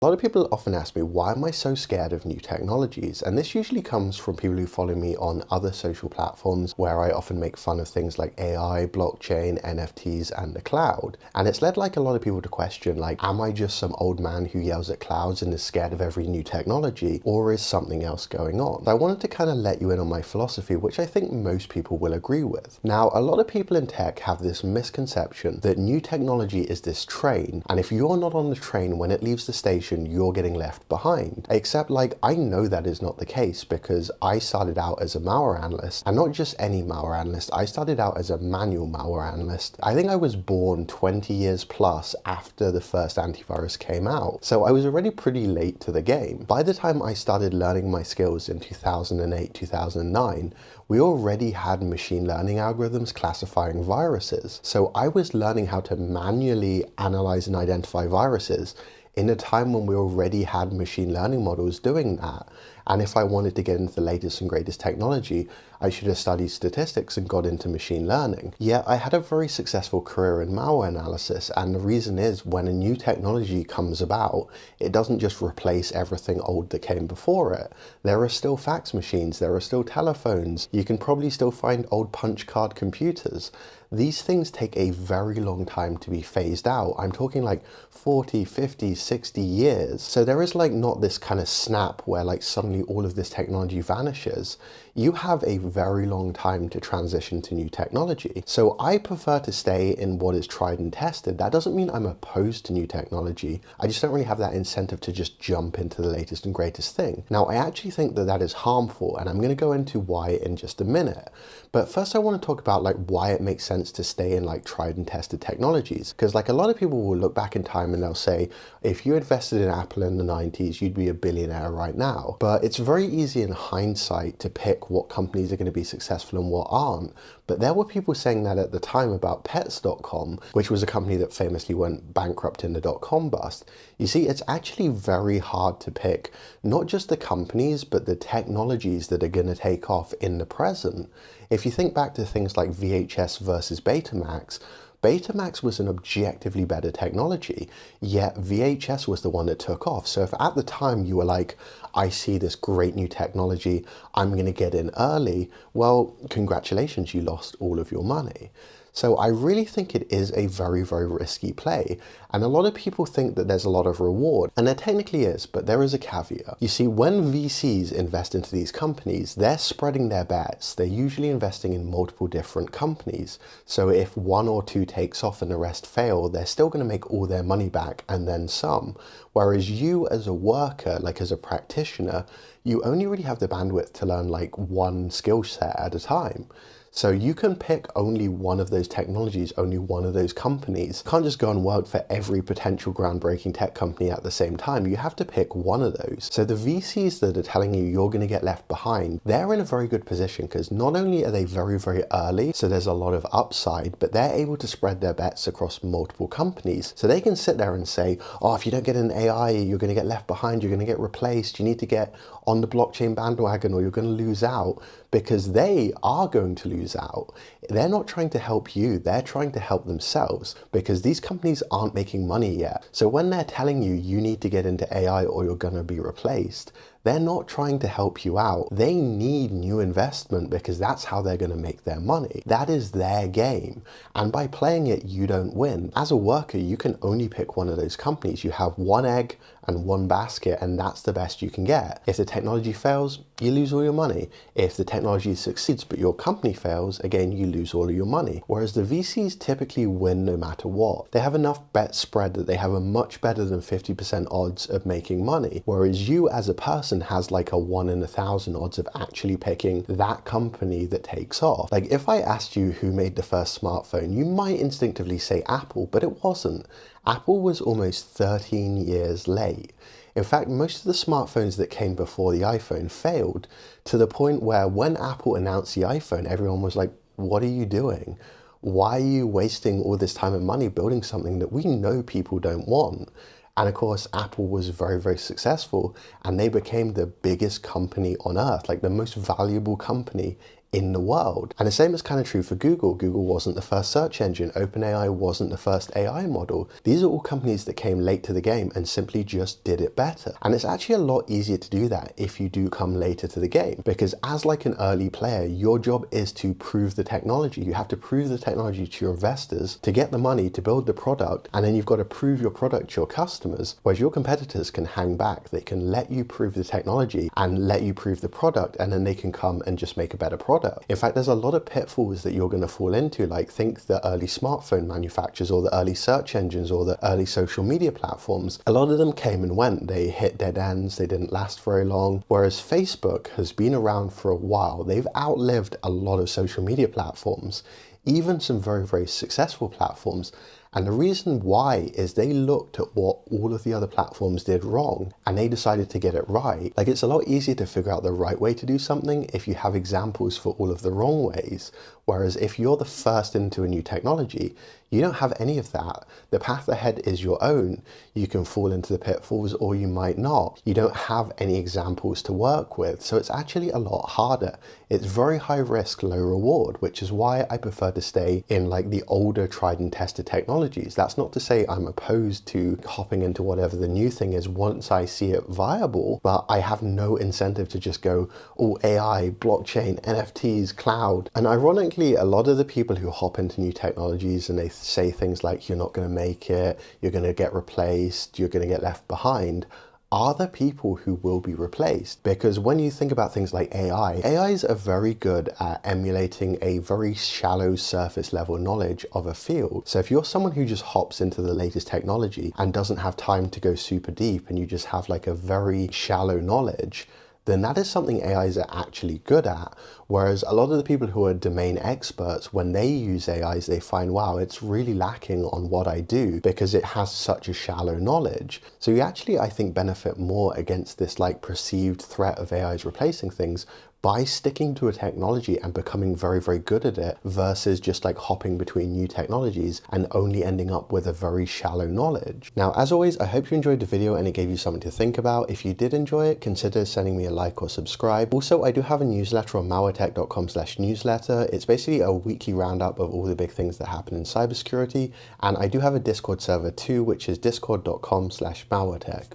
A lot of people often ask me, why am I so scared of new technologies? And this usually comes from people who follow me on other social platforms where I often make fun of things like AI, blockchain, NFTs, and the cloud. And it's led like a lot of people to question, like, am I just some old man who yells at clouds and is scared of every new technology, or is something else going on? I wanted to kind of let you in on my philosophy, which I think most people will agree with. Now, a lot of people in tech have this misconception that new technology is this train, and if you're not on the train when it leaves the station, you're getting left behind. Except like, I know that is not the case because I started out as a malware analyst, and not just any malware analyst. I started out as a manual malware analyst. I think I was born 20 years plus after the first antivirus came out. So I was already pretty late to the game. By the time I started learning my skills in 2008, 2009, we already had machine learning algorithms classifying viruses. So I was learning how to manually analyze and identify viruses in a time when we already had machine learning models doing that. And if I wanted to get into the latest and greatest technology, I should have studied statistics and got into machine learning. Yet I had a very successful career in malware analysis, and the reason is when a new technology comes about, it doesn't just replace everything old that came before it. There are still fax machines, there are still telephones, you can probably still find old punch card computers. These things take a very long time to be phased out. I'm talking like 40, 50, 60 years. So there is like not this kind of snap where like suddenly all of this technology vanishes. You have a very long time to transition to new technology. So I prefer to stay in what is tried and tested. That doesn't mean I'm opposed to new technology. I just don't really have that incentive to just jump into the latest and greatest thing. Now, I actually think that that is harmful, and I'm going to go into why in just a minute. But first I want to talk about like why it makes sense to stay in like tried and tested technologies. Because like a lot of people will look back in time and they'll say, if you invested in Apple in the 90s, you'd be a billionaire right now. But it's very easy in hindsight to pick what companies are going to be successful and what aren't. But there were people saying that at the time about Pets.com, which was a company that famously went bankrupt in the dot-com bust. You see, it's actually very hard to pick not just the companies, but the technologies that are going to take off in the present. If you think back to things like VHS versus Betamax, Betamax was an objectively better technology, yet VHS was the one that took off. So if at the time you were like, I see this great new technology, I'm going to get in early, well, congratulations, you lost all of your money. So I really think it is a very, very risky play. And a lot of people think that there's a lot of reward, and there technically is, but there is a caveat. You see, when VCs invest into these companies, they're spreading their bets. They're usually investing in multiple different companies. So if one or two takes off and the rest fail, they're still going to make all their money back and then some. Whereas you as a worker, like as a practitioner, you only really have the bandwidth to learn like one skill set at a time. So you can pick only one of those technologies, only one of those companies. You can't just go and work for every potential groundbreaking tech company at the same time. You have to pick one of those. So the VCs that are telling you you're going to get left behind, they're in a very good position because not only are they very, very early, so there's a lot of upside, but they're able to spread their bets across multiple companies. So they can sit there and say, oh, if you don't get an AI, you're going to get left behind, you're going to get replaced, you need to get on the blockchain bandwagon or you're going to lose out, because they are going to lose out. They're not trying to help you, they're trying to help themselves because these companies aren't making money yet. So when they're telling you you need to get into AI or you're going to be replaced, they're not trying to help you out. They need new investment because that's how they're going to make their money. That is their game. And by playing it, you don't win. As a worker, you can only pick one of those companies. You have one egg and one basket, and that's the best you can get. If the technology fails, you lose all your money. If the technology succeeds but your company fails, again, you lose all of your money. Whereas the VCs typically win no matter what. They have enough bet spread that they have a much better than 50% odds of making money. Whereas you as a person has like a 1 in 1,000 odds of actually picking that company that takes off. Like if I asked you who made the first smartphone, you might instinctively say Apple, but it wasn't. Apple was almost 13 years late. In fact, most of the smartphones that came before the iPhone failed, to the point where when Apple announced the iPhone, everyone was like, what are you doing? Why are you wasting all this time and money building something that we know people don't want? And of course, Apple was very, very successful, and they became the biggest company on earth, like the most valuable company in the world. And the same is kind of true for Google. Google wasn't the first search engine. OpenAI wasn't the first AI model. These are all companies that came late to the game and simply just did it better. And it's actually a lot easier to do that if you do come later to the game, because as like an early player, your job is to prove the technology. You have to prove the technology to your investors to get the money to build the product, and then you've got to prove your product to your customers, whereas your competitors can hang back. They can let you prove the technology and let you prove the product, and then they can come and just make a better product. In fact, there's a lot of pitfalls that you're going to fall into, like think the early smartphone manufacturers or the early search engines or the early social media platforms. A lot of them came and went. They hit dead ends. They didn't last very long. Whereas Facebook has been around for a while. They've outlived a lot of social media platforms, even some very, very successful platforms. And the reason why is they looked at what all of the other platforms did wrong and they decided to get it right. Like, it's a lot easier to figure out the right way to do something if you have examples for all of the wrong ways. Whereas if you're the first into a new technology, you don't have any of that. The path ahead is your own. You can fall into the pitfalls or you might not. You don't have any examples to work with. So it's actually a lot harder. It's very high risk, low reward, which is why I prefer to stay in like the older tried and tested technologies. That's not to say I'm opposed to hopping into whatever the new thing is once I see it viable, but I have no incentive to just go, oh, AI, blockchain, NFTs, cloud. And ironically, a lot of the people who hop into new technologies and they say things like you're not going to make it, you're going to get replaced, you're going to get left behind, are the people who will be replaced. Because when you think about things like AI, AIs are very good at emulating a very shallow surface level knowledge of a field. So if you're someone who just hops into the latest technology and doesn't have time to go super deep and you just have like a very shallow knowledge, then that is something AIs are actually good at. Whereas a lot of the people who are domain experts, when they use AIs, they find, wow, it's really lacking on what I do because it has such a shallow knowledge. So you actually, I think, benefit more against this like perceived threat of AIs replacing things by sticking to a technology and becoming very, very good at it versus just like hopping between new technologies and only ending up with a very shallow knowledge. Now, as always, I hope you enjoyed the video and it gave you something to think about. If you did enjoy it, consider sending me a like or subscribe. Also, I do have a newsletter on malwaretech.com/newsletter. It's basically a weekly roundup of all the big things that happen in cybersecurity. And I do have a Discord server too, which is discord.com/malwaretech.